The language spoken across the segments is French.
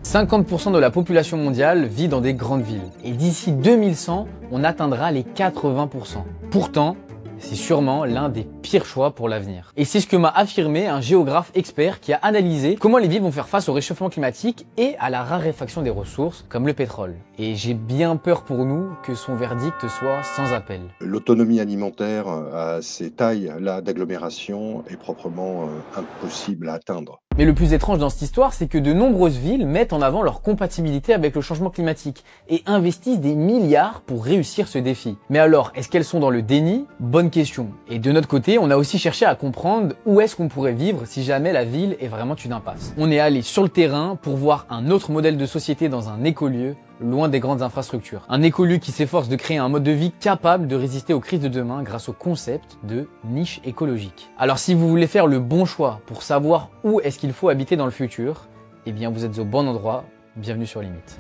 50% de la population mondiale vit dans des grandes villes. Et d'ici 2100, on atteindra les 80%. Pourtant, c'est sûrement l'un des pires choix pour l'avenir. Et c'est ce que m'a affirmé un géographe expert qui a analysé comment les villes vont faire face au réchauffement climatique et à la raréfaction des ressources, comme le pétrole. Et j'ai bien peur pour nous que son verdict soit sans appel. L'autonomie alimentaire à ces tailles-là d'agglomération est proprement impossible à atteindre. Mais le plus étrange dans cette histoire, c'est que de nombreuses villes mettent en avant leur compatibilité avec le changement climatique et investissent des milliards pour réussir ce défi. Mais alors, est-ce qu'elles sont dans le déni? Bonne question. Et de notre côté, on a aussi cherché à comprendre où est-ce qu'on pourrait vivre si jamais la ville est vraiment une impasse. On est allé sur le terrain pour voir un autre modèle de société dans un écolieu, loin des grandes infrastructures. Un écolieu qui s'efforce de créer un mode de vie capable de résister aux crises de demain grâce au concept de niche écologique. Alors si vous voulez faire le bon choix pour savoir où est-ce qu'il faut habiter dans le futur, eh bien vous êtes au bon endroit, bienvenue sur Limite.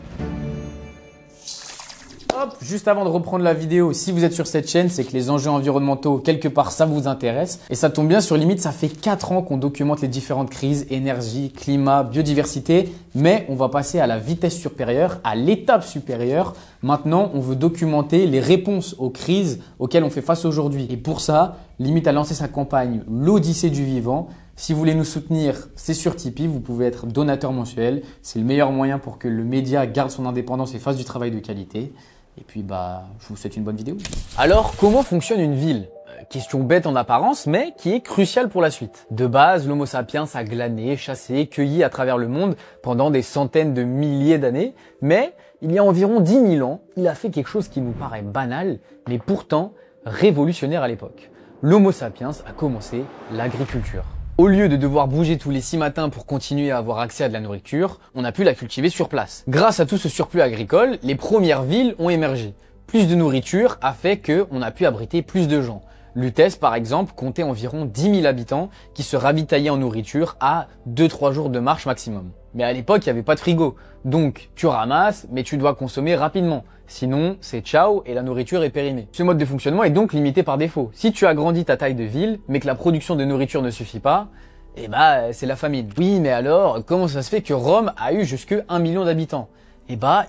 Hop, juste avant de reprendre la vidéo, si vous êtes sur cette chaîne, c'est que les enjeux environnementaux, quelque part, ça vous intéresse. Et ça tombe bien, sur Limite, ça fait 4 ans qu'on documente les différentes crises, énergie, climat, biodiversité. Mais on va passer à la vitesse supérieure, à l'étape supérieure. Maintenant, on veut documenter les réponses aux crises auxquelles on fait face aujourd'hui. Et pour ça, Limite a lancé sa campagne L'Odyssée du Vivant. Si vous voulez nous soutenir, c'est sur Tipeee, vous pouvez être donateur mensuel. C'est le meilleur moyen pour que le média garde son indépendance et fasse du travail de qualité. Et puis, je vous souhaite une bonne vidéo. Alors, comment fonctionne une ville? Question bête en apparence, mais qui est cruciale pour la suite. De base, l'Homo sapiens a glané, chassé, cueilli à travers le monde pendant des centaines de milliers d'années. Mais, il y a environ 10 000 ans, il a fait quelque chose qui nous paraît banal, mais pourtant révolutionnaire à l'époque. L'Homo sapiens a commencé l'agriculture. Au lieu de devoir bouger tous les 6 matins pour continuer à avoir accès à de la nourriture, on a pu la cultiver sur place. Grâce à tout ce surplus agricole, les premières villes ont émergé. Plus de nourriture a fait qu'on a pu abriter plus de gens. Lutèce, par exemple, comptait environ 10 000 habitants qui se ravitaillaient en nourriture à 2-3 jours de marche maximum. Mais à l'époque, il n'y avait pas de frigo. Donc, tu ramasses, mais tu dois consommer rapidement. Sinon, c'est ciao et la nourriture est périmée. Ce mode de fonctionnement est donc limité par défaut. Si tu agrandis ta taille de ville, mais que la production de nourriture ne suffit pas, c'est la famine. Oui, mais alors, comment ça se fait que Rome a eu jusque 1 million d'habitants?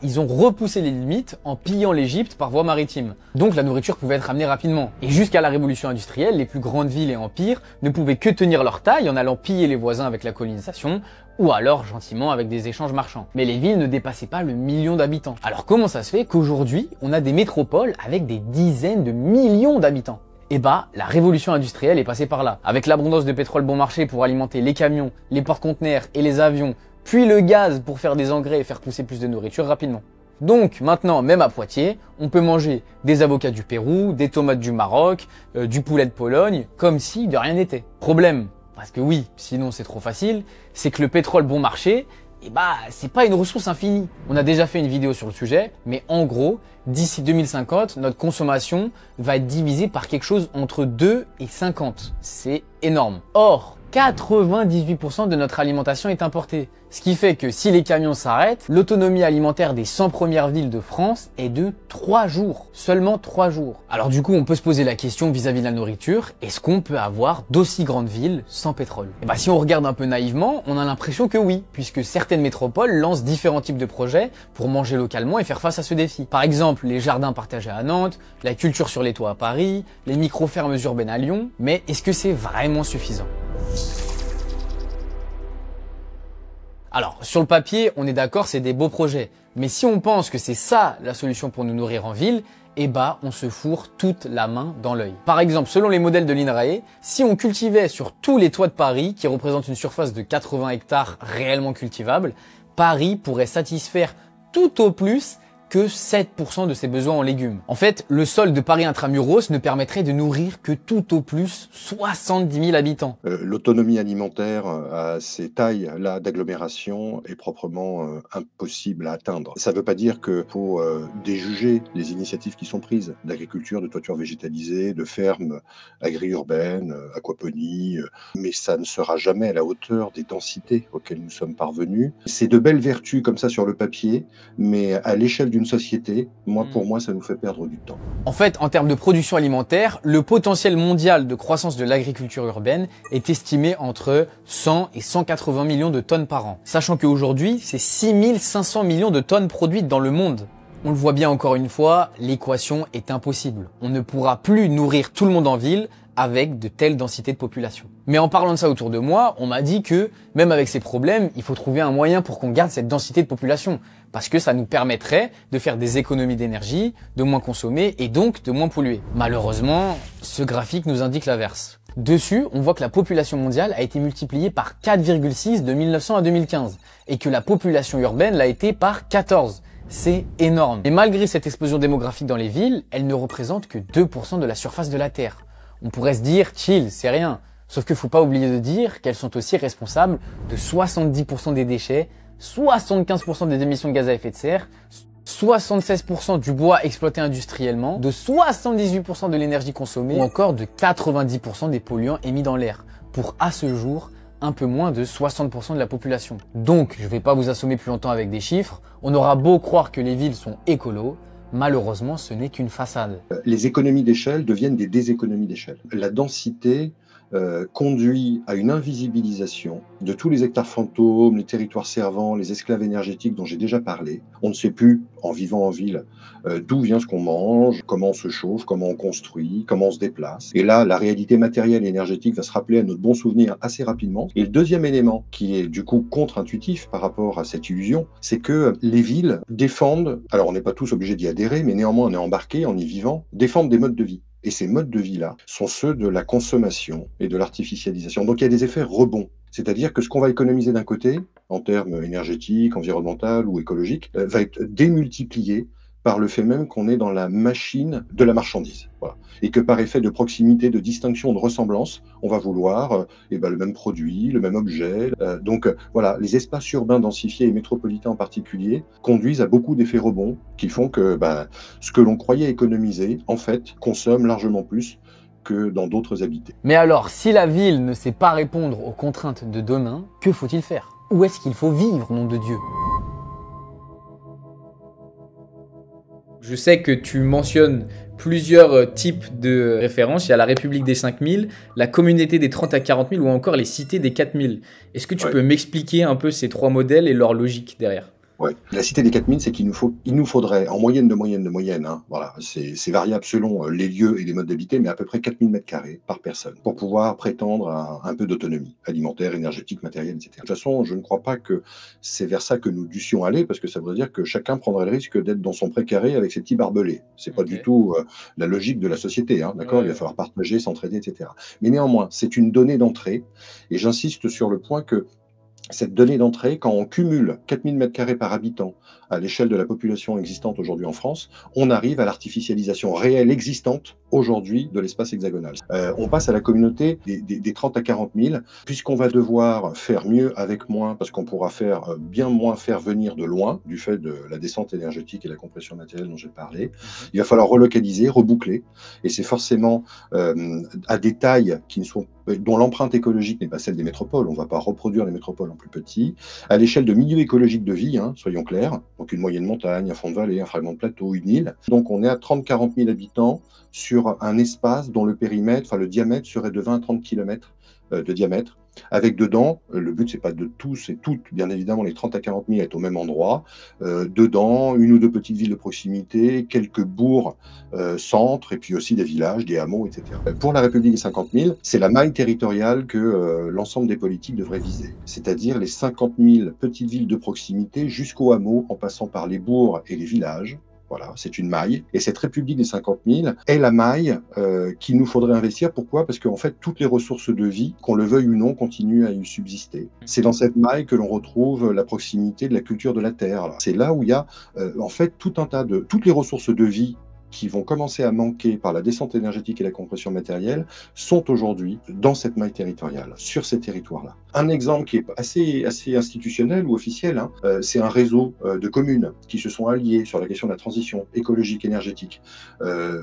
Ils ont repoussé les limites en pillant l'Égypte par voie maritime. Donc la nourriture pouvait être amenée rapidement. Et jusqu'à la révolution industrielle, les plus grandes villes et empires ne pouvaient que tenir leur taille en allant piller les voisins avec la colonisation, ou alors gentiment avec des échanges marchands. Mais les villes ne dépassaient pas le million d'habitants. Alors comment ça se fait qu'aujourd'hui, on a des métropoles avec des dizaines de millions d'habitants? La révolution industrielle est passée par là. Avec l'abondance de pétrole bon marché pour alimenter les camions, les porte-conteneurs et les avions, puis le gaz pour faire des engrais et faire pousser plus de nourriture rapidement. Donc maintenant, même à Poitiers, on peut manger des avocats du Pérou, des tomates du Maroc, du poulet de Pologne, comme si de rien n'était. Problème, parce que oui, sinon c'est trop facile, c'est que le pétrole bon marché, c'est pas une ressource infinie. On a déjà fait une vidéo sur le sujet, mais en gros, d'ici 2050, notre consommation va être divisée par quelque chose entre 2 et 50. C'est énorme. Or, 98% de notre alimentation est importée. Ce qui fait que si les camions s'arrêtent, l'autonomie alimentaire des 100 premières villes de France est de 3 jours. Seulement 3 jours. Alors du coup, on peut se poser la question vis-à-vis de la nourriture, est-ce qu'on peut avoir d'aussi grandes villes sans pétrole? Si on regarde un peu naïvement, on a l'impression que oui, puisque certaines métropoles lancent différents types de projets pour manger localement et faire face à ce défi. Par exemple, les jardins partagés à Nantes, la culture sur les toits à Paris, les micro-fermes urbaines à Lyon. Mais est-ce que c'est vraiment suffisant? Alors, sur le papier, on est d'accord, c'est des beaux projets. Mais si on pense que c'est ça la solution pour nous nourrir en ville, on se fourre toute la main dans l'œil. Par exemple, selon les modèles de l'INRAE, si on cultivait sur tous les toits de Paris, qui représentent une surface de 80 hectares réellement cultivables, Paris pourrait satisfaire tout au plus que 7% de ses besoins en légumes. En fait, le sol de Paris intramuros ne permettrait de nourrir que tout au plus 70 000 habitants. L'autonomie alimentaire à ces tailles-là d'agglomération est proprement impossible à atteindre. Ça ne veut pas dire qu'il faut déjuger les initiatives qui sont prises d'agriculture, de toiture végétalisée, de fermes agri-urbaines, aquaponie, mais ça ne sera jamais à la hauteur des densités auxquelles nous sommes parvenus. C'est de belles vertus comme ça sur le papier, mais à l'échelle du d'une société, pour moi, ça nous fait perdre du temps. En fait, en termes de production alimentaire, le potentiel mondial de croissance de l'agriculture urbaine est estimé entre 100 et 180 millions de tonnes par an. Sachant qu'aujourd'hui, c'est 6500 millions de tonnes produites dans le monde. On le voit bien encore une fois, l'équation est impossible. On ne pourra plus nourrir tout le monde en ville avec de telles densités de population. Mais en parlant de ça autour de moi, on m'a dit que même avec ces problèmes, il faut trouver un moyen pour qu'on garde cette densité de population. Parce que ça nous permettrait de faire des économies d'énergie, de moins consommer et donc de moins polluer. Malheureusement, ce graphique nous indique l'inverse. Dessus, on voit que la population mondiale a été multipliée par 4,6 de 1900 à 2015 et que la population urbaine l'a été par 14. C'est énorme. Et malgré cette explosion démographique dans les villes, elle ne représente que 2% de la surface de la Terre. On pourrait se dire, chill, c'est rien. Sauf qu'il faut pas oublier de dire qu'elles sont aussi responsables de 70% des déchets, 75% des émissions de gaz à effet de serre, 76% du bois exploité industriellement, de 78% de l'énergie consommée, ou encore de 90% des polluants émis dans l'air, pour à ce jour un peu moins de 60% de la population. Donc, je vais pas vous assommer plus longtemps avec des chiffres, on aura beau croire que les villes sont écolos, malheureusement ce n'est qu'une façade. Les économies d'échelle deviennent des déséconomies d'échelle. La densité conduit à une invisibilisation de tous les hectares fantômes, les territoires servants, les esclaves énergétiques dont j'ai déjà parlé. On ne sait plus, en vivant en ville, d'où vient ce qu'on mange, comment on se chauffe, comment on construit, comment on se déplace. Et là, la réalité matérielle et énergétique va se rappeler à notre bon souvenir assez rapidement. Et le deuxième élément, qui est du coup contre-intuitif par rapport à cette illusion, c'est que les villes défendent, alors on n'est pas tous obligés d'y adhérer, mais néanmoins on est embarqué en y vivant, défendent des modes de vie. Et ces modes de vie-là sont ceux de la consommation et de l'artificialisation. Donc il y a des effets rebonds. C'est-à-dire que ce qu'on va économiser d'un côté, en termes énergétiques, environnementaux ou écologiques, va être démultiplié par le fait même qu'on est dans la machine de la marchandise. Voilà. Et que par effet de proximité, de distinction, de ressemblance, on va vouloir le même produit, le même objet. Voilà, les espaces urbains densifiés et métropolitains en particulier conduisent à beaucoup d'effets rebonds qui font que ce que l'on croyait économiser, en fait, consomme largement plus que dans d'autres habités. Mais alors, si la ville ne sait pas répondre aux contraintes de demain, que faut-il faire? Où est-ce qu'il faut vivre, nom de Dieu? Je sais que tu mentionnes plusieurs types de références. Il y a la République des 5000, la communauté des 30 à 40 000 ou encore les cités des 4000. Est-ce que tu peux m'expliquer un peu ces trois modèles et leur logique derrière? Ouais. La cité des 4000, c'est qu'il nous faudrait, en moyenne, hein, voilà, c'est variable selon les lieux et les modes d'habiter, mais à peu près 4000 mètres carrés par personne pour pouvoir prétendre à un peu d'autonomie alimentaire, énergétique, matérielle, etc. De toute façon, je ne crois pas que c'est vers ça que nous dussions aller, parce que ça voudrait dire que chacun prendrait le risque d'être dans son précaré avec ses petits barbelés. C'est pas du tout la logique de la société, hein, d'accord? Il va falloir partager, s'entraider, etc. Mais néanmoins, c'est une donnée d'entrée, et j'insiste sur le point que cette donnée d'entrée, quand on cumule 4000 m² par habitant à l'échelle de la population existante aujourd'hui en France, on arrive à l'artificialisation réelle existante aujourd'hui de l'espace hexagonal. On passe à la communauté des 30 à 40 000, puisqu'on va devoir faire mieux avec moins, parce qu'on pourra faire bien moins faire venir de loin, du fait de la descente énergétique et la compression matérielle dont j'ai parlé. Il va falloir relocaliser, reboucler, et c'est forcément à des tailles qui ne sont dont l'empreinte écologique n'est pas celle des métropoles, on ne va pas reproduire les métropoles en plus petit, à l'échelle de milieux écologiques de vie, hein, soyons clairs, donc une moyenne montagne, un fond de vallée, un fragment de plateau, une île. Donc on est à 30-40 000 habitants sur un espace dont le périmètre, le diamètre serait de 20 à 30 km de diamètre, avec dedans, le but c'est pas de tous et toutes, bien évidemment les 30 à 40 000 être au même endroit, dedans une ou deux petites villes de proximité, quelques bourgs, centres, et puis aussi des villages, des hameaux, etc. Pour la République des 50 000, c'est la maille territoriale que l'ensemble des politiques devraient viser, c'est-à-dire les 50 000 petites villes de proximité jusqu'au hameau, en passant par les bourgs et les villages. Voilà, c'est une maille. Et cette République des 50 000 est la maille qu'il nous faudrait investir. Pourquoi? Parce qu'en fait, toutes les ressources de vie, qu'on le veuille ou non, continuent à y subsister. C'est dans cette maille que l'on retrouve la proximité de la culture de la terre. C'est là où il y a en fait tout un tas de... Toutes les ressources de vie qui vont commencer à manquer par la descente énergétique et la compression matérielle sont aujourd'hui dans cette maille territoriale, sur ces territoires-là. Un exemple qui est assez institutionnel ou officiel, hein, c'est un réseau de communes qui se sont alliées sur la question de la transition écologique énergétique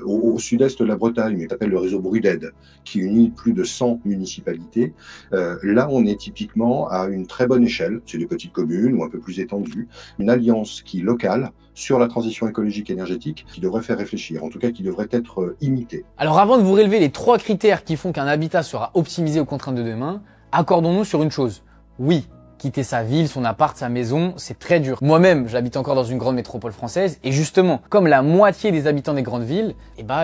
au sud-est de la Bretagne, qui s'appelle le réseau Bruded, qui unit plus de 100 municipalités. Là, on est typiquement à une très bonne échelle, c'est des petites communes ou un peu plus étendues, une alliance qui est locale sur la transition écologique énergétique qui devrait faire réfléchir, en tout cas qui devrait être imitée. Alors avant de vous relever les 3 critères qui font qu'un habitat sera optimisé aux contraintes de demain, accordons-nous sur une chose. Oui, quitter sa ville, son appart, sa maison, c'est très dur. Moi-même, j'habite encore dans une grande métropole française et justement, comme la moitié des habitants des grandes villes,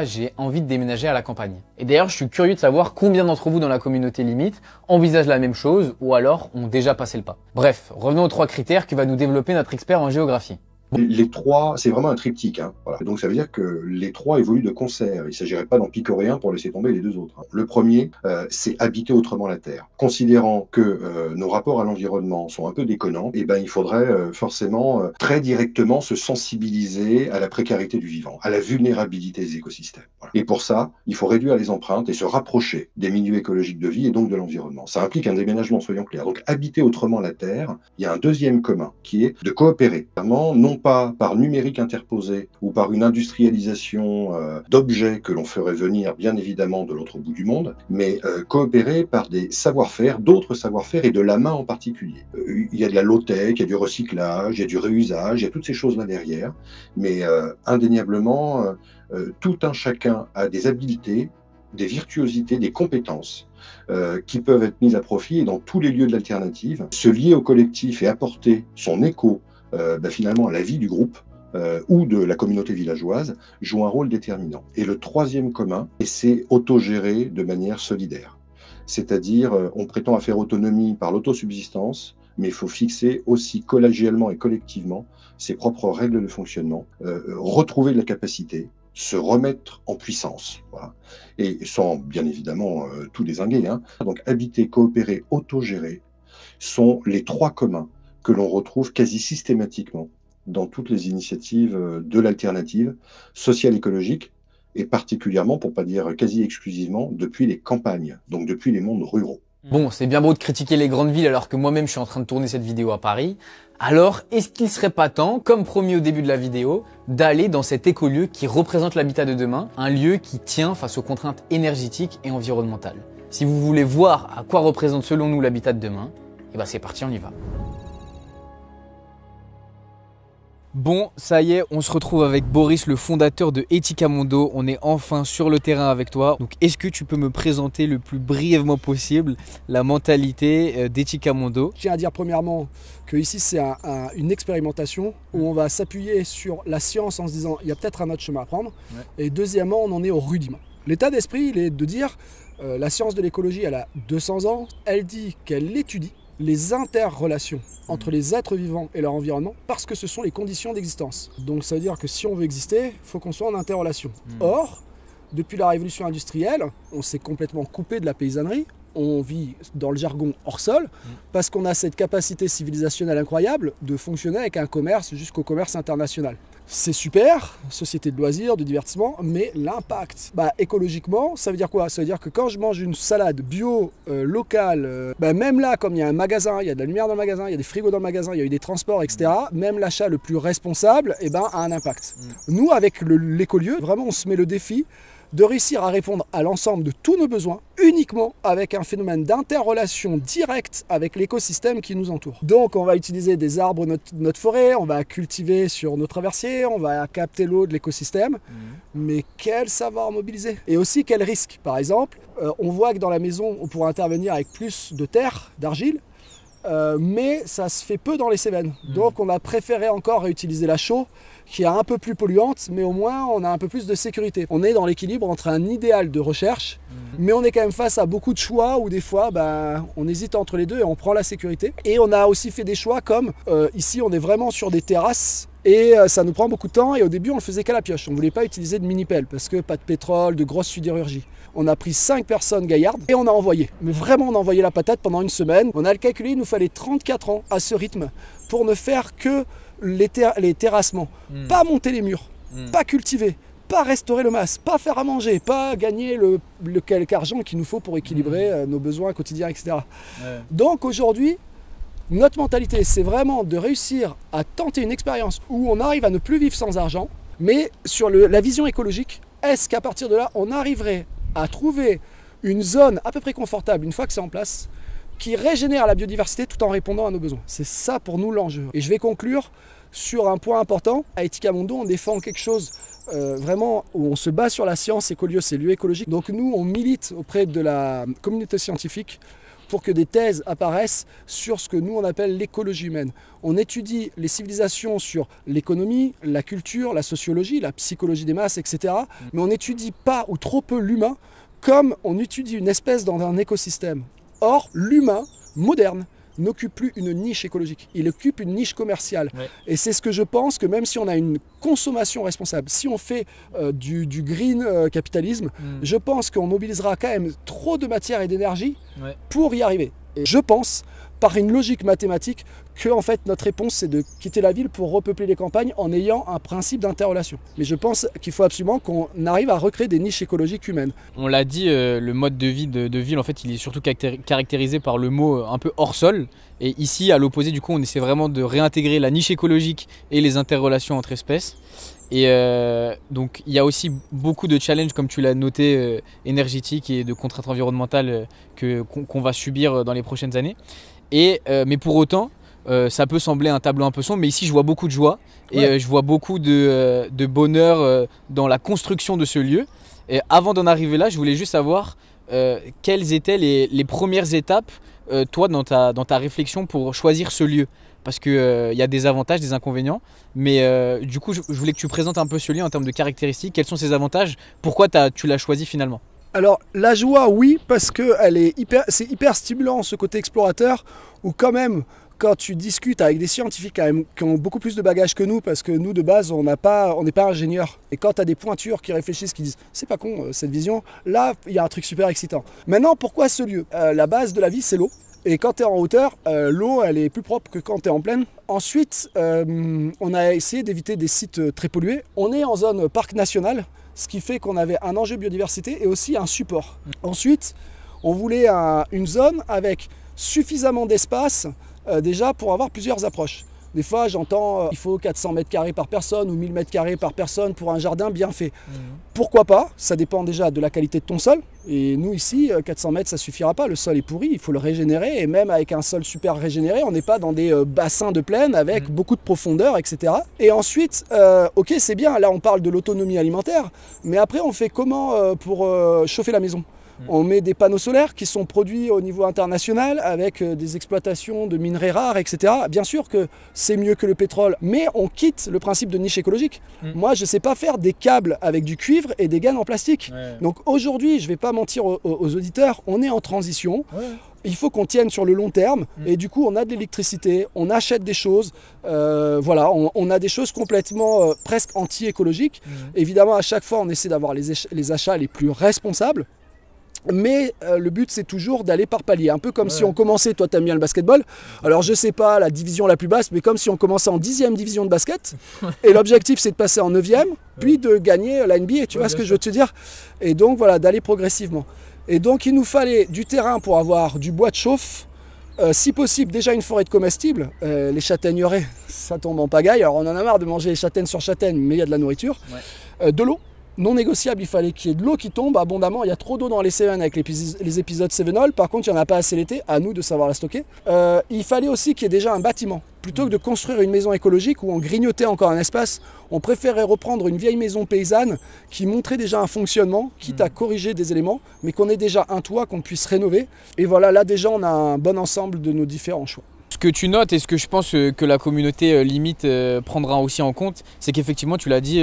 j'ai envie de déménager à la campagne. Et d'ailleurs, je suis curieux de savoir combien d'entre vous dans la communauté limite envisagent la même chose ou alors ont déjà passé le pas. Bref, revenons aux 3 critères que va nous développer notre expert en géographie. Les 3, c'est vraiment un triptyque. Hein. Voilà. Donc ça veut dire que les 3 évoluent de concert. Il ne s'agirait pas d'en picorer un pour laisser tomber les 2 autres. Hein. Le premier, c'est habiter autrement la Terre. Considérant que nos rapports à l'environnement sont un peu déconnants, il faudrait forcément très directement se sensibiliser à la précarité du vivant, à la vulnérabilité des écosystèmes. Voilà. Et pour ça, il faut réduire les empreintes et se rapprocher des milieux écologiques de vie et donc de l'environnement. Ça implique un déménagement, soyons clairs. Donc habiter autrement la Terre, il y a un deuxième commun qui est de coopérer. Vraiment, non pas par numérique interposé ou par une industrialisation d'objets que l'on ferait venir bien évidemment de l'autre bout du monde, mais coopérer par des savoir-faire, d'autres savoir-faire et de la main en particulier. Il y a de la low-tech, il y a du recyclage, il y a du réusage, il y a toutes ces choses-là derrière, mais indéniablement, tout un chacun a des habiletés, des virtuosités, des compétences qui peuvent être mises à profit et dans tous les lieux de l'alternative, se lier au collectif et apporter son écho finalement à la vie du groupe ou de la communauté villageoise joue un rôle déterminant. Et le troisième commun, c'est autogérer de manière solidaire. C'est-à-dire, on prétend à faire autonomie par l'autosubsistance, mais il faut fixer aussi collégialement et collectivement ses propres règles de fonctionnement, retrouver de la capacité, se remettre en puissance, voilà. Et sans bien évidemment tout dézinguer. Hein. Donc habiter, coopérer, autogérer sont les 3 communs que l'on retrouve quasi systématiquement dans toutes les initiatives de l'alternative sociale écologique et particulièrement, pour pas dire quasi exclusivement, depuis les campagnes, donc depuis les mondes ruraux. Bon, c'est bien beau de critiquer les grandes villes alors que moi-même je suis en train de tourner cette vidéo à Paris. Alors, est-ce qu'il serait pas temps, comme promis au début de la vidéo, d'aller dans cet écolieu qui représente l'habitat de demain, un lieu qui tient face aux contraintes énergétiques et environnementales? Si vous voulez voir à quoi représente selon nous l'habitat de demain, c'est parti, on y va. Bon, ça y est, on se retrouve avec Boris, le fondateur de Ethicamondo. On est enfin sur le terrain avec toi. Donc, est-ce que tu peux me présenter le plus brièvement possible la mentalité d'Ethicamondo? Je tiens à dire premièrement que ici c'est une expérimentation où on va s'appuyer sur la science en se disant il y a peut-être un autre chemin à prendre. Ouais. Et deuxièmement, on en est au rudiment. L'état d'esprit, il est de dire la science de l'écologie, elle a 200 ans. Elle dit qu'elle étudie les interrelations entre les êtres vivants et leur environnement parce que ce sont les conditions d'existence. Donc ça veut dire que si on veut exister, il faut qu'on soit en interrelation. Or, depuis la révolution industrielle, on s'est complètement coupé de la paysannerie. On vit dans le jargon hors sol parce qu'on a cette capacité civilisationnelle incroyable de fonctionner avec un commerce jusqu'au commerce international. C'est super, société de loisirs, de divertissement, mais l'impact, écologiquement, ça veut dire quoi? Ça veut dire que quand je mange une salade bio, locale, même là, comme il y a un magasin, il y a de la lumière dans le magasin, il y a des frigos dans le magasin, il y a eu des transports, etc., même l'achat le plus responsable, a un impact. Nous, avec l'écolieu, vraiment, on se met le défi de réussir à répondre à l'ensemble de tous nos besoins uniquement avec un phénomène d'interrelation directe avec l'écosystème qui nous entoure. Donc on va utiliser des arbres de notre forêt, on va cultiver sur nos traversiers, on va capter l'eau de l'écosystème, mais quel savoir mobiliser? Et aussi quel risque? Par exemple, on voit que dans la maison on pourra intervenir avec plus de terre, d'argile, mais ça se fait peu dans les Cévennes. Donc on a préféré encore réutiliser la chaux qui est un peu plus polluante, mais au moins on a un peu plus de sécurité. On est dans l'équilibre entre un idéal de recherche, mais on est quand même face à beaucoup de choix où des fois on hésite entre les deux et on prend la sécurité. Et on a aussi fait des choix comme ici on est vraiment sur des terrasses et ça nous prend beaucoup de temps et au début on le faisait qu'à la pioche. On ne voulait pas utiliser de mini-pelle parce que pas de pétrole, de grosse sidérurgie. On a pris 5 personnes gaillardes et on a envoyé. Mais vraiment on a envoyé la patate pendant une semaine. On a calculé, il nous fallait 34 ans à ce rythme pour ne faire que les terrassements. Pas monter les murs, pas cultiver, pas restaurer le masse, pas faire à manger, pas gagner le quelque argent qu'il nous faut pour équilibrer nos besoins quotidiens, etc. Ouais. Donc aujourd'hui, notre mentalité, c'est vraiment de réussir à tenter une expérience où on arrive à ne plus vivre sans argent, mais sur la vision écologique, est-ce qu'à partir de là, on arriverait à trouver une zone à peu près confortable, une fois que c'est en place, qui régénère la biodiversité tout en répondant à nos besoins. C'est ça pour nous l'enjeu. Et je vais conclure sur un point important. À Ethica Mundo, on défend quelque chose vraiment où on se base sur la science. Ecolieu, c'est lieu écologique. Donc nous, on milite auprès de la communauté scientifique pour que des thèses apparaissent sur ce que nous on appelle l'écologie humaine. On étudie les civilisations sur l'économie, la culture, la sociologie, la psychologie des masses, etc. Mais on n'étudie pas ou trop peu l'humain comme on étudie une espèce dans un écosystème. Or, l'humain moderne n'occupe plus une niche écologique, il occupe une niche commerciale. Ouais. Et c'est ce que je pense que même si on a une consommation responsable, si on fait du green capitalisme, je pense qu'on mobilisera quand même trop de matière et d'énergie pour y arriver. Et je pense, par une logique mathématique, que en fait notre réponse c'est de quitter la ville pour repeupler les campagnes en ayant un principe d'interrelation. Mais je pense qu'il faut absolument qu'on arrive à recréer des niches écologiques humaines. On l'a dit, le mode de vie de ville en fait il est surtout caractérisé par le mot un peu hors sol. Et ici à l'opposé du coup on essaie vraiment de réintégrer la niche écologique et les interrelations entre espèces. Et donc il y a aussi beaucoup de challenges comme tu l'as noté énergétiques et de contraintes environnementales qu'on va subir dans les prochaines années. Mais pour autant ça peut sembler un tableau un peu sombre, mais ici je vois beaucoup de joie et je vois beaucoup de bonheur dans la construction de ce lieu. Et avant d'en arriver là, je voulais juste savoir quelles étaient les premières étapes, toi, dans ta réflexion pour choisir ce lieu. Parce qu'il y a des avantages, des inconvénients, mais du coup je voulais que tu présentes un peu ce lieu en termes de caractéristiques. Quels sont ses avantages? Pourquoi tu l'as choisi finalement? Alors la joie, oui, parce que c'est hyper stimulant ce côté explorateur, où quand même quand tu discutes avec des scientifiques quand même, qui ont beaucoup plus de bagages que nous, parce que nous de base on n'est pas ingénieurs, et quand tu as des pointures qui réfléchissent, qui disent c'est pas con cette vision, là il y a un truc super excitant. Maintenant pourquoi ce lieu? La base de la vie c'est l'eau. Et quand tu es en hauteur, l'eau elle est plus propre que quand tu es en plaine. Ensuite, on a essayé d'éviter des sites très pollués. On est en zone parc national, ce qui fait qu'on avait un enjeu biodiversité et aussi un support. Ensuite, on voulait une zone avec suffisamment d'espace déjà pour avoir plusieurs approches. Des fois, j'entends il faut 400 mètres carrés par personne ou 1000 mètres carrés par personne pour un jardin bien fait. Pourquoi pas? Ça dépend déjà de la qualité de ton sol. Et nous ici, 400 mètres, ça suffira pas. Le sol est pourri, il faut le régénérer. Et même avec un sol super régénéré, on n'est pas dans des bassins de plaine avec beaucoup de profondeur, etc. Et ensuite, ok, c'est bien, là on parle de l'autonomie alimentaire. Mais après, on fait comment pour chauffer la maison? On met des panneaux solaires qui sont produits au niveau international avec des exploitations de minerais rares, etc. Bien sûr que c'est mieux que le pétrole, mais on quitte le principe de niche écologique. Moi, je ne sais pas faire des câbles avec du cuivre et des gaines en plastique. Donc aujourd'hui, je ne vais pas mentir aux auditeurs, on est en transition. Il faut qu'on tienne sur le long terme et du coup on a de l'électricité, on achète des choses, voilà, on a des choses complètement presque anti-écologiques. Évidemment à chaque fois on essaie d'avoir les achats les plus responsables. Mais le but c'est toujours d'aller par palier, un peu comme si on commençait, toi t'aimes bien le basketball, alors je sais pas la division la plus basse, mais comme si on commençait en 10e division de basket, et l'objectif c'est de passer en 9e, puis de gagner la NBA, tu vois ce que je veux te dire? Et donc voilà, d'aller progressivement. Et donc il nous fallait du terrain pour avoir du bois de chauffe, si possible déjà une forêt de comestibles, les châtaigneraies ça tombe en pagaille, alors on en a marre de manger châtaigne sur châtaigne, mais il y a de la nourriture, de l'eau. Non négociable, il fallait qu'il y ait de l'eau qui tombe abondamment. Il y a trop d'eau dans les Cévennes avec les épisodes Cévenol. Par contre, il n'y en a pas assez l'été. À nous de savoir la stocker. Il fallait aussi qu'il y ait déjà un bâtiment. Plutôt que de construire une maison écologique où on grignotait encore un espace, on préférait reprendre une vieille maison paysanne qui montrait déjà un fonctionnement, quitte à corriger des éléments, mais qu'on ait déjà un toit qu'on puisse rénover. Et voilà, là déjà, on a un bon ensemble de nos différents choix. Ce que tu notes et ce que je pense que la communauté limite prendra aussi en compte, c'est qu'effectivement, tu l'as dit,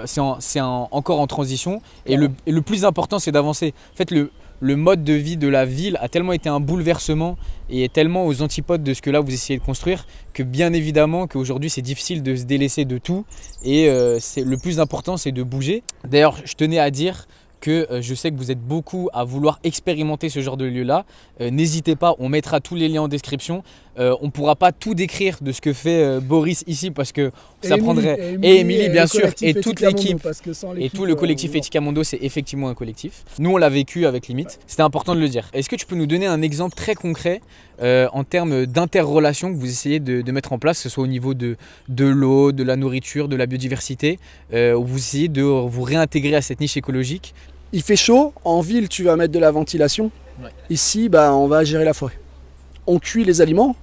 c'est encore en transition. Et le plus important, c'est d'avancer. En fait, le mode de vie de la ville a tellement été un bouleversement et est tellement aux antipodes de ce que là, vous essayez de construire, que bien évidemment qu'aujourd'hui, c'est difficile de se délaisser de tout. Et le plus important, c'est de bouger. D'ailleurs, je tenais à dire que je sais que vous êtes beaucoup à vouloir expérimenter ce genre de lieu-là. N'hésitez pas, on mettra tous les liens en description. On ne pourra pas tout décrire de ce que fait Boris ici parce que ça prendrait… Et Émilie, bien sûr, et toute l'équipe. Et tout le collectif Ethicamondo, c'est effectivement un collectif. Nous, on l'a vécu avec Limite. C'était important de le dire. Est-ce que tu peux nous donner un exemple très concret en termes d'interrelation que vous essayez de mettre en place, que ce soit au niveau de l'eau, de la nourriture, de la biodiversité, où vous essayez de vous réintégrer à cette niche écologique? Il fait chaud, en ville tu vas mettre de la ventilation. Ouais. Ici, on va gérer la forêt. On cuit les aliments,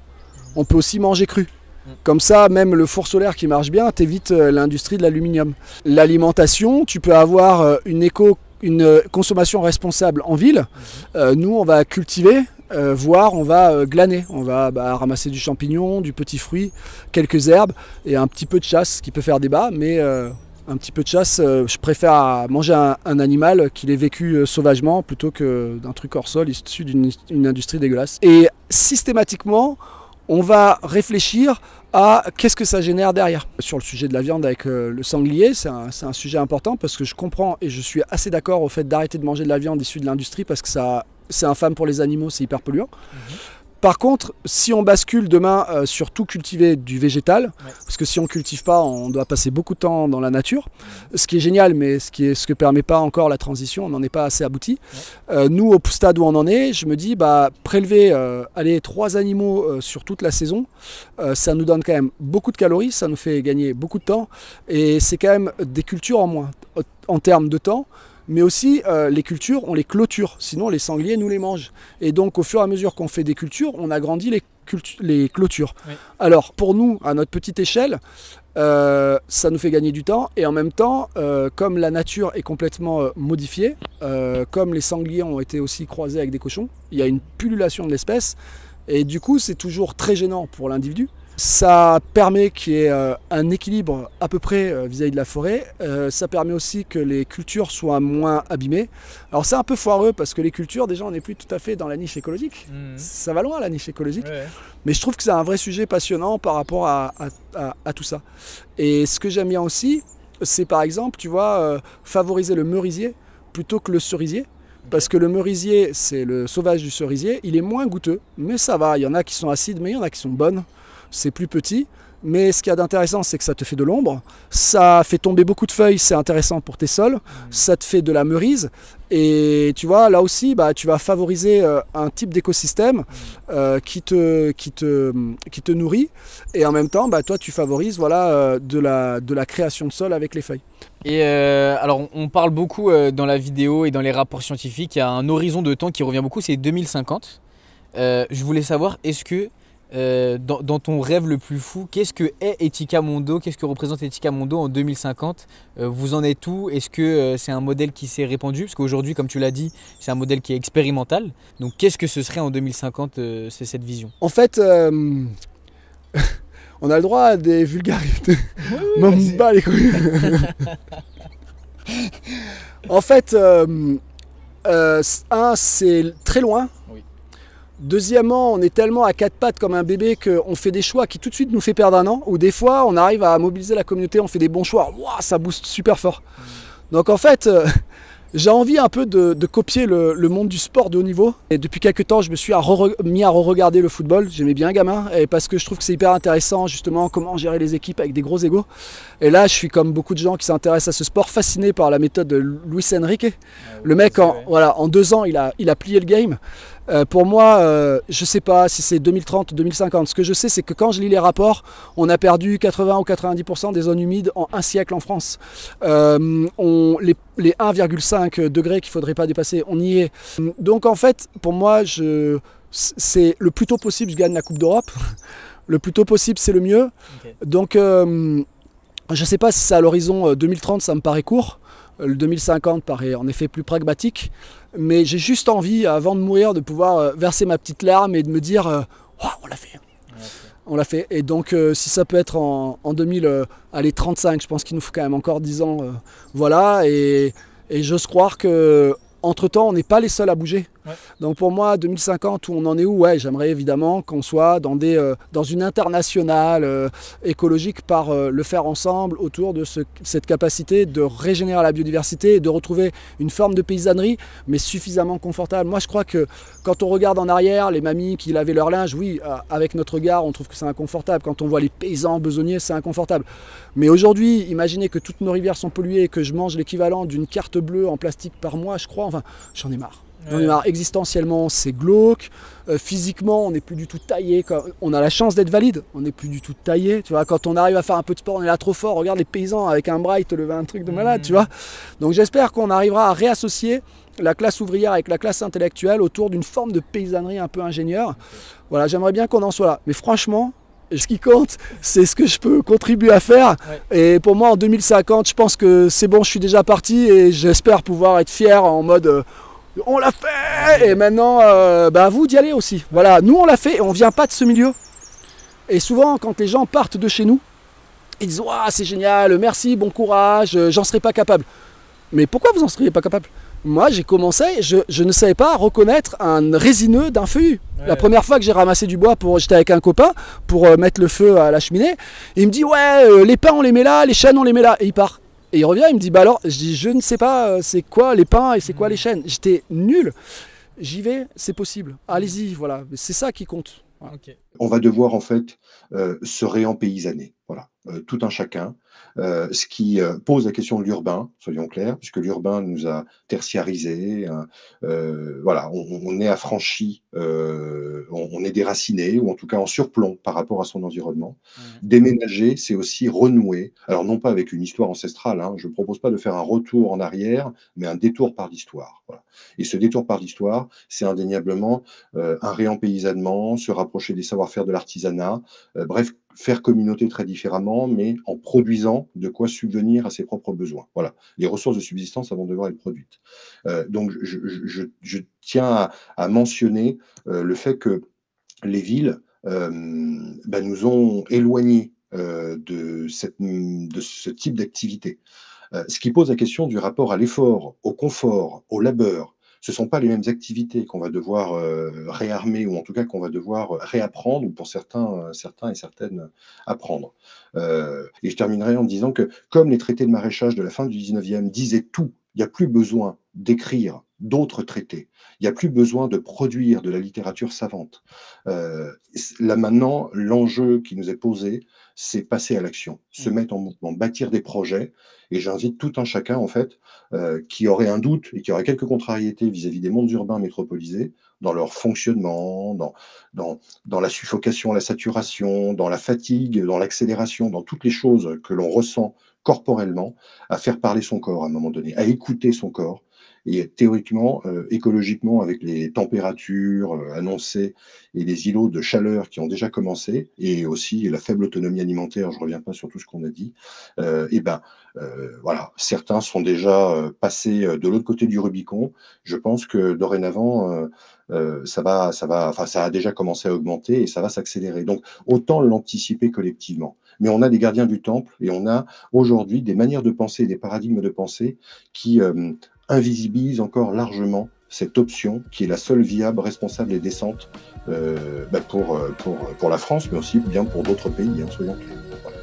on peut aussi manger cru. Comme ça, même le four solaire qui marche bien, t'évites l'industrie de l'aluminium. L'alimentation, tu peux avoir une consommation responsable en ville. Nous, on va cultiver, voire on va glaner. On va ramasser du champignon, du petit fruit, quelques herbes et un petit peu de chasse qui peut faire débat, mais un petit peu de chasse, je préfère manger un animal qu'il ait vécu sauvagement plutôt que d'un truc hors sol issu d'une industrie dégueulasse. Et systématiquement, on va réfléchir à qu'est-ce que ça génère derrière. Sur le sujet de la viande avec le sanglier, c'est un sujet important parce que je comprends et je suis assez d'accord au fait d'arrêter de manger de la viande issue de l'industrie parce que c'est infâme pour les animaux, c'est hyper polluant. Par contre, si on bascule demain sur tout cultiver du végétal, parce que si on ne cultive pas, on doit passer beaucoup de temps dans la nature, ce qui est génial, mais ce que permet pas encore la transition, on n'en est pas assez abouti. Nous, au stade où on en est, je me dis, prélever 3 animaux sur toute la saison, ça nous donne quand même beaucoup de calories, ça nous fait gagner beaucoup de temps, et c'est quand même des cultures en moins, en termes de temps. Mais aussi, les cultures, on les clôture, sinon les sangliers nous les mangent. Et donc, au fur et à mesure qu'on fait des cultures, on agrandit les clôtures. Oui. Alors, pour nous, à notre petite échelle, ça nous fait gagner du temps. Et en même temps, comme la nature est complètement modifiée, comme les sangliers ont été aussi croisés avec des cochons, il y a une pullulation de l'espèce. Et du coup, c'est toujours très gênant pour l'individu. Ça permet qu'il y ait un équilibre à peu près vis-à-vis de la forêt. Ça permet aussi que les cultures soient moins abîmées. Alors c'est un peu foireux parce que les cultures, déjà, on n'est plus tout à fait dans la niche écologique. Ça va loin la niche écologique. Ouais. Mais je trouve que c'est un vrai sujet passionnant par rapport à tout ça. Et ce que j'aime bien aussi, c'est par exemple, tu vois, favoriser le merisier plutôt que le cerisier. Parce que le merisier, c'est le sauvage du cerisier. Il est moins goûteux, mais ça va. Il y en a qui sont acides, mais il y en a qui sont bonnes. C'est plus petit, mais ce qu'il y a d'intéressant, c'est que ça te fait de l'ombre, ça fait tomber beaucoup de feuilles, c'est intéressant pour tes sols, ça te fait de la meurise, et tu vois, là aussi, tu vas favoriser un type d'écosystème qui te nourrit, et en même temps, toi, tu favorises de la création de sol avec les feuilles. Et alors, on parle beaucoup dans la vidéo et dans les rapports scientifiques, il y a un horizon de temps qui revient beaucoup, c'est 2050. Je voulais savoir, est-ce que dans ton rêve le plus fou, qu'est-ce que est Ethicamondo? Qu'est-ce que représente Ethicamondo en 2050? Vous en êtes où? Est-ce que c'est un modèle qui s'est répandu? Parce qu'aujourd'hui, comme tu l'as dit, c'est un modèle qui est expérimental. Donc qu'est-ce que ce serait en 2050, c'est cette vision? En fait, on a le droit à des vulgarités. Oui, bat les couilles. En fait, c'est très loin. Oui. Deuxièmement, on est tellement à 4 pattes comme un bébé qu'on fait des choix qui tout de suite nous fait perdre un an, ou des fois on arrive à mobiliser la communauté, on fait des bons choix, wow, ça booste super fort. Donc en fait, j'ai envie un peu de copier le monde du sport de haut niveau. Et depuis quelques temps, je me suis mis à re-regarder le football. J'aimais bien gamin, et parce que je trouve que c'est hyper intéressant justement comment gérer les équipes avec des gros égos. Et là, je suis comme beaucoup de gens qui s'intéressent à ce sport, fasciné par la méthode de Luis Enrique. Le mec, en 2 ans, il a plié le game. Pour moi, je ne sais pas si c'est 2030 ou 2050. Ce que je sais, c'est que quand je lis les rapports, on a perdu 80 ou 90% des zones humides en 1 siècle en France. Les 1,5 degrés qu'il ne faudrait pas dépasser, on y est. Donc en fait, pour moi, c'est le plus tôt possible, je gagne la Coupe d'Europe. Le plus tôt possible, c'est le mieux. Okay. Donc je ne sais pas si c'est à l'horizon 2030, ça me paraît court. Le 2050 paraît en effet plus pragmatique. Mais j'ai juste envie, avant de mourir, de pouvoir verser ma petite larme et de me dire oh, on l'a fait. On l'a fait. Et donc, si ça peut être en 2035, je pense qu'il nous faut quand même encore 10 ans. Voilà. Et j'ose croire qu'entre-temps, on n'est pas les seuls à bouger. Donc pour moi, 2050, où on en est où? Ouais, j'aimerais évidemment qu'on soit dans une internationale écologique par le faire ensemble autour de cette capacité de régénérer la biodiversité et de retrouver une forme de paysannerie, mais suffisamment confortable. Moi, je crois que quand on regarde en arrière, les mamies qui lavaient leur linge, oui, avec notre regard, on trouve que c'est inconfortable. Quand on voit les paysans besogniers, c'est inconfortable. Mais aujourd'hui, imaginez que toutes nos rivières sont polluées et que je mange l'équivalent d'une carte bleue en plastique par mois, je crois. Enfin, j'en ai marre. J'en ai marre. Existentiellement, c'est glauque. Physiquement, on n'est plus du tout taillé. On a la chance d'être valide. On n'est plus du tout taillé. Tu vois, quand on arrive à faire un peu de sport, on est là trop fort. Regarde les paysans avec un bras, ils te levaient un truc de malade. Tu vois. Donc j'espère qu'on arrivera à réassocier la classe ouvrière avec la classe intellectuelle autour d'une forme de paysannerie un peu ingénieure. Voilà, j'aimerais bien qu'on en soit là. Mais franchement, ce qui compte, c'est ce que je peux contribuer à faire. Et pour moi, en 2050, je pense que c'est bon, je suis déjà parti et j'espère pouvoir être fier en mode on l'a fait. Et maintenant, à vous d'y aller aussi. Voilà, nous on l'a fait et on vient pas de ce milieu. Et souvent, quand les gens partent de chez nous, ils disent ouah, c'est génial, merci, bon courage, j'en serais pas capable. Mais pourquoi vous en seriez pas capable? Moi, j'ai commencé, je ne savais pas reconnaître un résineux d'un feuillu. La première fois que j'ai ramassé du bois, j'étais avec un copain pour mettre le feu à la cheminée, et il me dit ouais, les pins on les met là, les chênes on les met là, et il part. Et il revient, il me dit bah alors, je dis je ne sais pas c'est quoi les pins et c'est quoi les chênes. J'étais nul. J'y vais, c'est possible. Allez-y, voilà, c'est ça qui compte. Voilà. Ok. On va devoir en fait se réempaysanner, voilà, tout un chacun, ce qui pose la question de l'urbain, soyons clairs, puisque l'urbain nous a tertiarisés, hein, voilà, on est affranchi, on est déraciné, ou en tout cas en surplomb par rapport à son environnement. Déménager, c'est aussi renouer, alors non pas avec une histoire ancestrale, hein, je ne propose pas de faire un retour en arrière, mais un détour par l'histoire. Voilà. Et ce détour par l'histoire, c'est indéniablement un réempaysannement, se rapprocher des savoir-faire de l'artisanat, bref, faire communauté très différemment, mais en produisant de quoi subvenir à ses propres besoins. Voilà, les ressources de subsistance vont devoir être produites. Donc, je tiens à mentionner le fait que les villes nous ont éloignés de ce type d'activité. Ce qui pose la question du rapport à l'effort, au confort, au labeur. Ce ne sont pas les mêmes activités qu'on va devoir réarmer, ou en tout cas qu'on va devoir réapprendre, ou pour certains et certaines apprendre. Et je terminerai en disant que, comme les traités de maraîchage de la fin du 19e disaient tout, il n'y a plus besoin d'écrire d'autres traités, il n'y a plus besoin de produire de la littérature savante. Là maintenant, l'enjeu qui nous est posé, c'est passer à l'action, se mettre en mouvement, bâtir des projets. Et j'invite tout un chacun, en fait, qui aurait un doute et qui aurait quelques contrariétés vis-à-vis des mondes urbains métropolisés, dans leur fonctionnement, dans la suffocation, la saturation, dans la fatigue, dans l'accélération, dans toutes les choses que l'on ressent corporellement, à faire parler son corps à un moment donné, à écouter son corps. Et théoriquement, écologiquement, avec les températures annoncées et les îlots de chaleur qui ont déjà commencé, et aussi la faible autonomie alimentaire, je ne reviens pas sur tout ce qu'on a dit, voilà, certains sont déjà passés de l'autre côté du Rubicon. Je pense que dorénavant, ça a déjà commencé à augmenter et ça va s'accélérer. Donc, autant l'anticiper collectivement. Mais on a des gardiens du temple et on a aujourd'hui des manières de penser, des paradigmes de pensée qui invisibilisent encore largement cette option qui est la seule viable, responsable et décente pour la France, mais aussi bien pour d'autres pays, hein, soyons clairs. Voilà.